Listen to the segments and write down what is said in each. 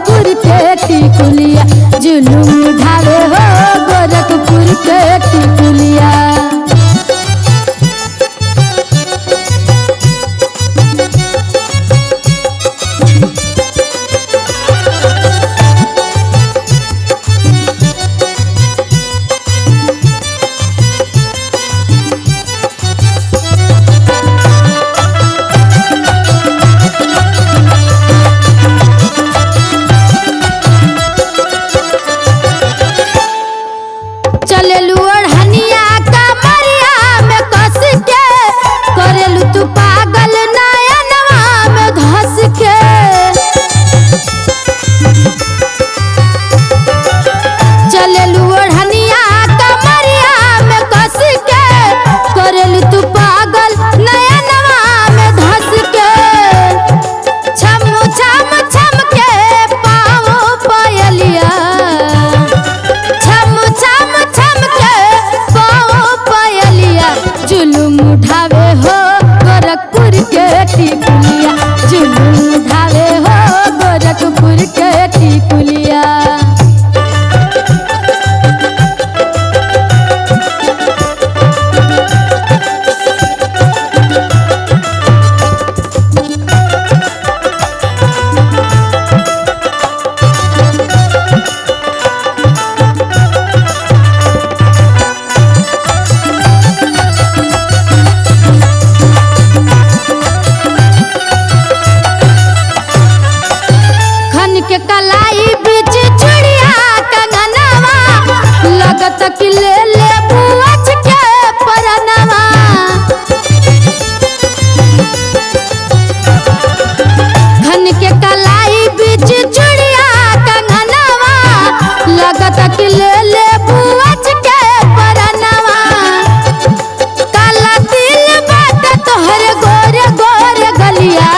गोरखपुर के टिकुलिया जुलूम ढावे हो गोरखपुर के टिकुलिया। चलेलू ओढ़निया कमरिया में कस के करेलू तू पागल नयनवा में धस के। चलेलू ओढ़निया कमरिया में कस के करेलू तू पागल नयनवा में धस के। छम छम छम के पाओ पायलिया छम छम छम के पाओ पायलिया जुलूम उठावे हो गोरखपुर के टिकुलिया जुलूम उठावे हो गोरखपुर के टिकुलिया। के कलाई बीच चुड़िया कंगनवा लगत कि ले ले बुआच के परनवा। खन के कलाई बीच चुड़िया कंगनवा लगत कि ले ले बुआच के परनवा। काला तिल बात तोहर गोरे गोरे गलिया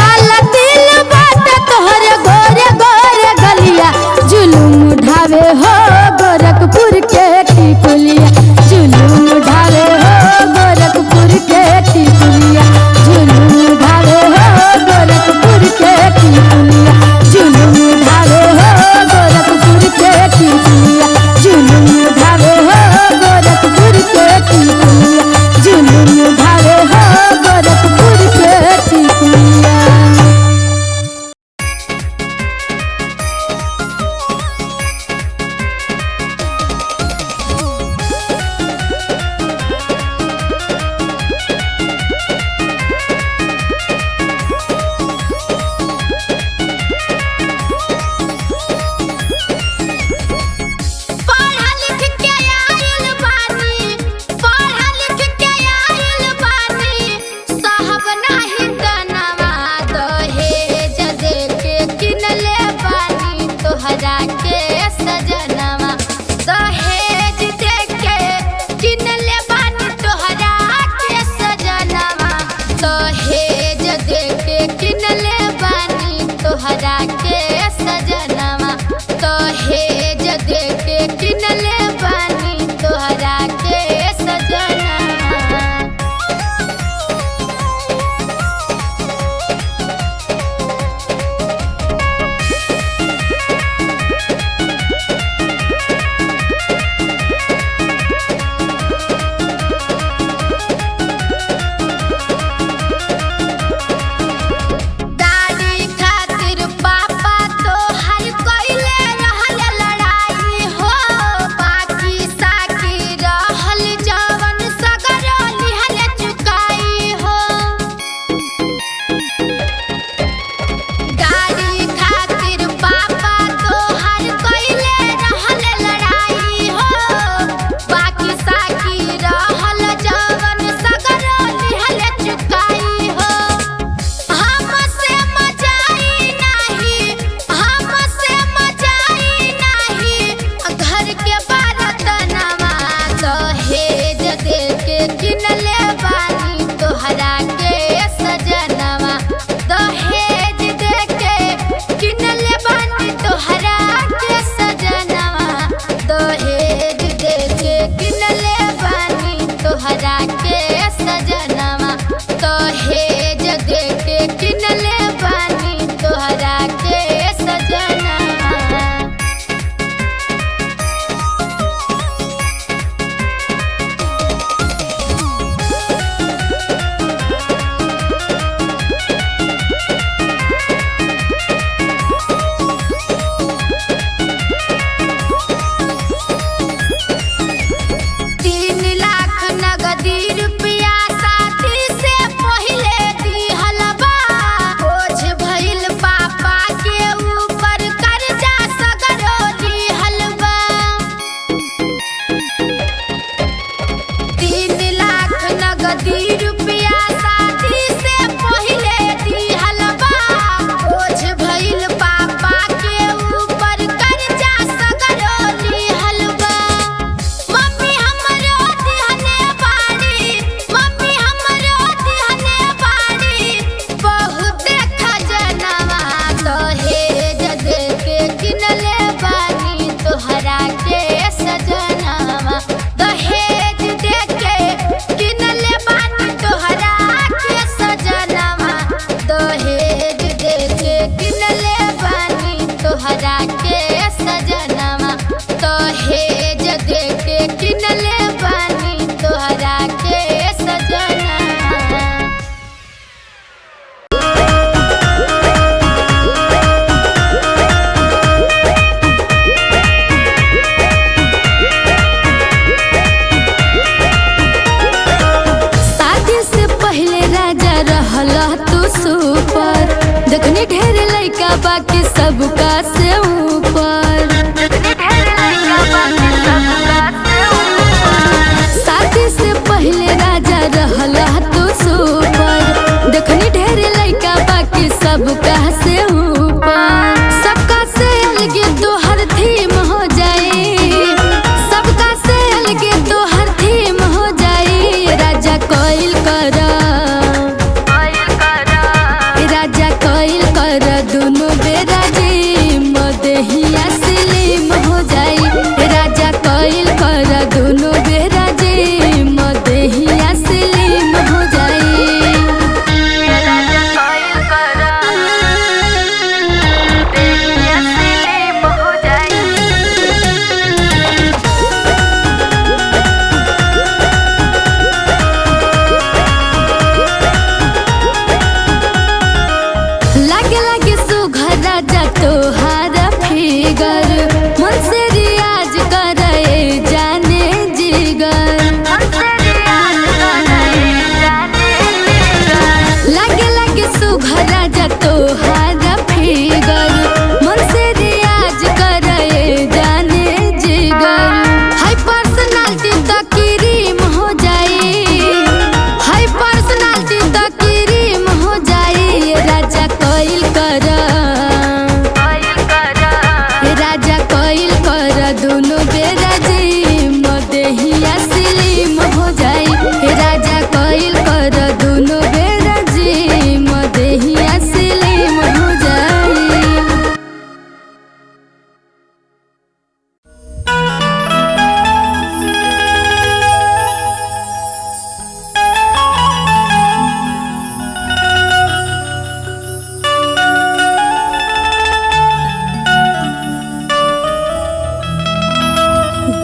काला तिल बात तोहर गोरे गोरे गलिया जुलूम उठावे हो गोरखपुर के टिकुलिया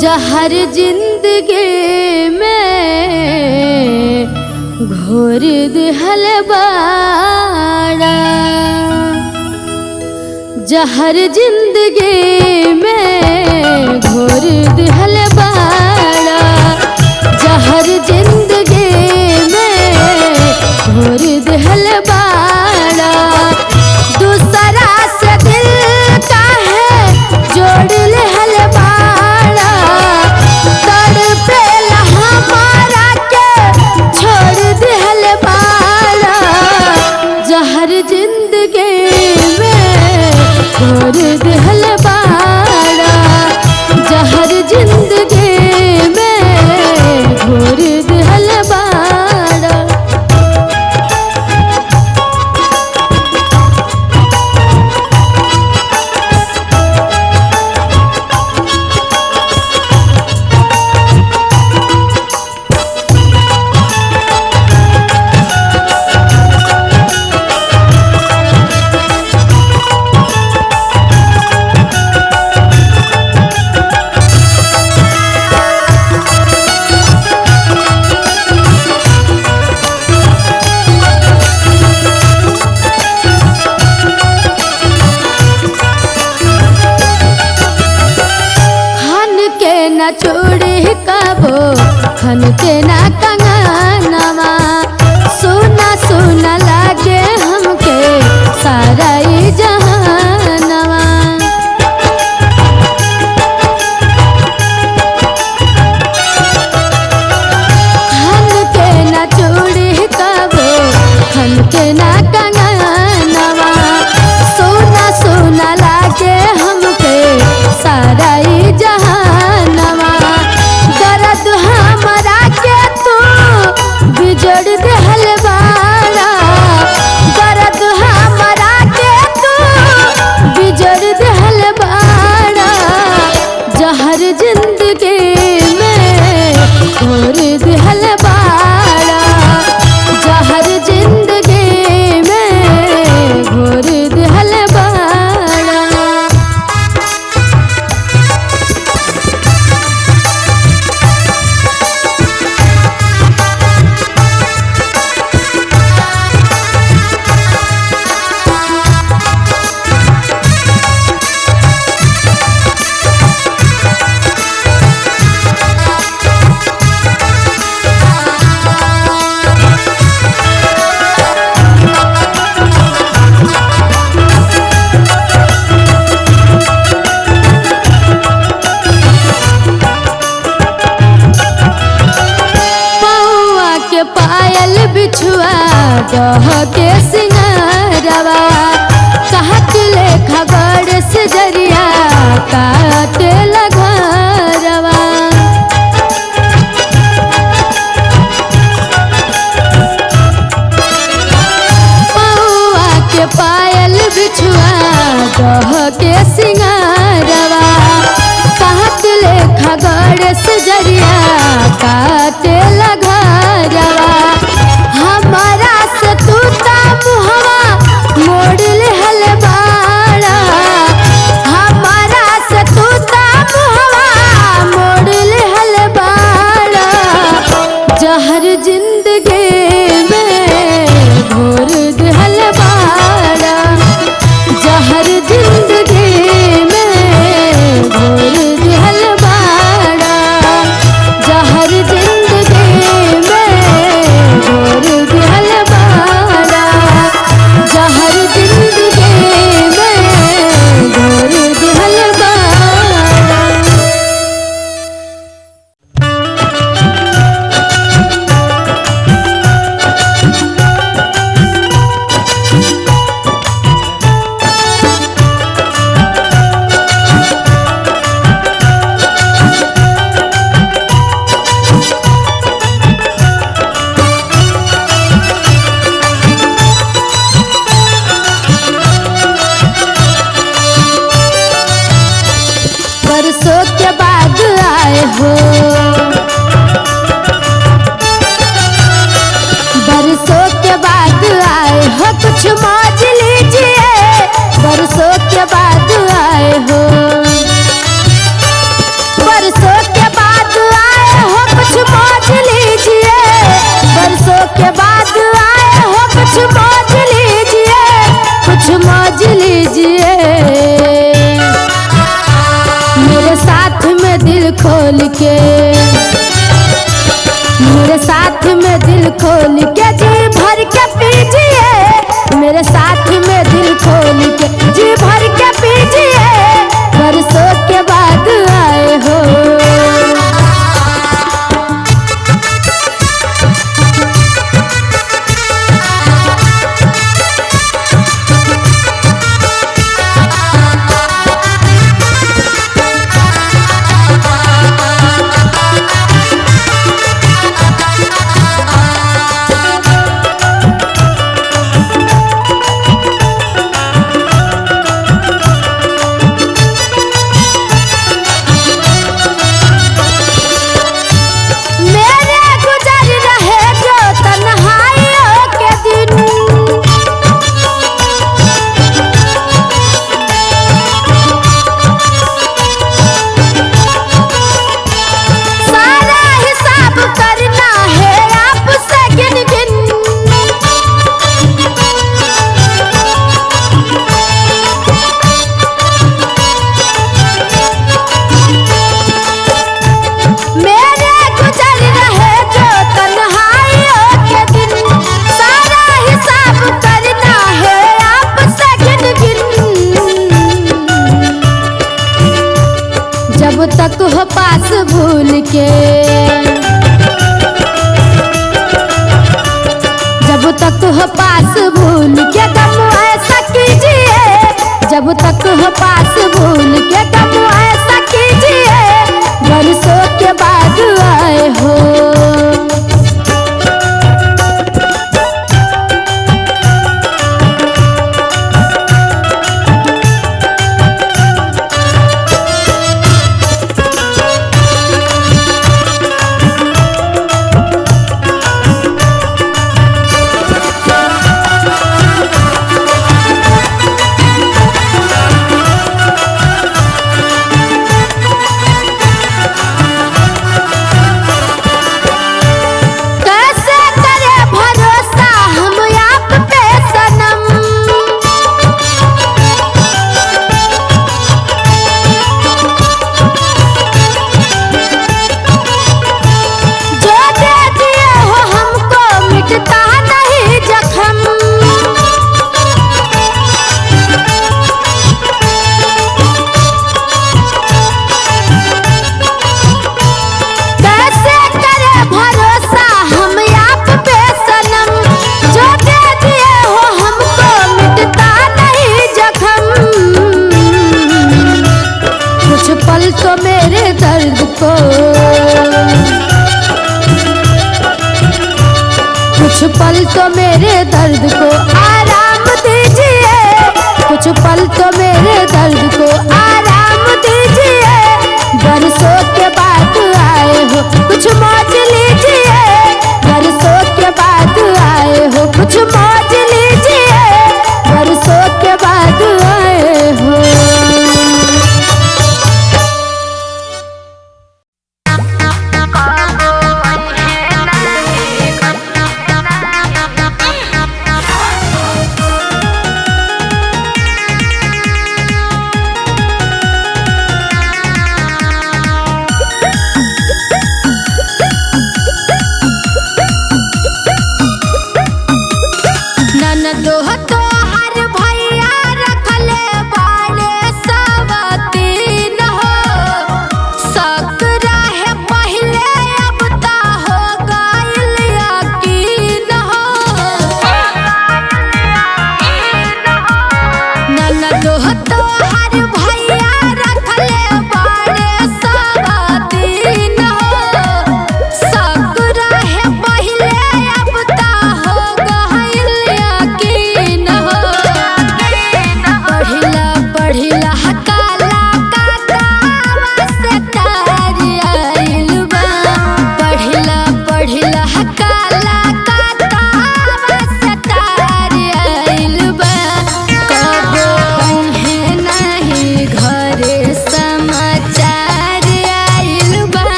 जहर जिंदगी में घोर दिहल बाड़ा, जहर जिंदगी में घोर दिहल बाड़ा, जहर जिंदगी में घोर दिहल बाड़ा। दूसरा से दिल काहे जोड़ लिहल बाड़ा, तड़पेला हमारा के छोड़ दिहल बाड़ा। जहर जिंदगी में घोर दिहल बाड़ा, जहर जिंदगी में घोर दिहल बाड़ा। ना चूड़ी कबो खन के ना कंगनवा, सुना सुना लागे हमके सारा ई जहानवा। खन के ना चूड़ी कबो खन के ना कंगनवा, सुना सुना लागे हमके सारा ई जहानवा। दर्द हमरा के तू बिजड़ दिहल बाड़ा, दर्द हमरा के तू बिजड़ दिहल बाड़ा। जहर जिंदगी में घोर दिहल बाड़ा, जहर जिंदगी में घोर दिहल बाड़ा। पायल बिछुआ दह के सिंगारवा, कहत लेखा गड़ से जरिया काटे लगरवा। पौआ के पायल बिछुआ दह के सिंगारवा, कहत लेखा गड़ से जरिया काटे लगरवा। हमारा से तू ता मुहवा मोड़ लिहल बाड़ा, हमारा से तू ता मुहवा मोड़ लिहल बाड़ा। जहर जिंदगी में घोर दिहल बाड़ा, जहर जिंदगी में घोर दिहल बाड़ा, जहर जिंदगी में घोर दिहल बाड़ा, जहर जिंदगी में घोर दिहल बाड़ा। बरसों के बाद आए हो, बरसों के बाद आए हो, कुछ मौज लीजिए। बरसों के बाद आए हो, बरसों के खोल के, मेरे साथ में दिल खोल के जी भर के पीजिए, मेरे साथ में दिल खोल के जी भर के पीजिए, बरसों के बाद आए हो। जब तक हो पास भूल के, जब तक हो पास भूल के गम ऐसा कीजिए, जब तक हो पास भूल के गम ऐसा कीजिए, बरसों के बाद आए हो।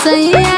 सैया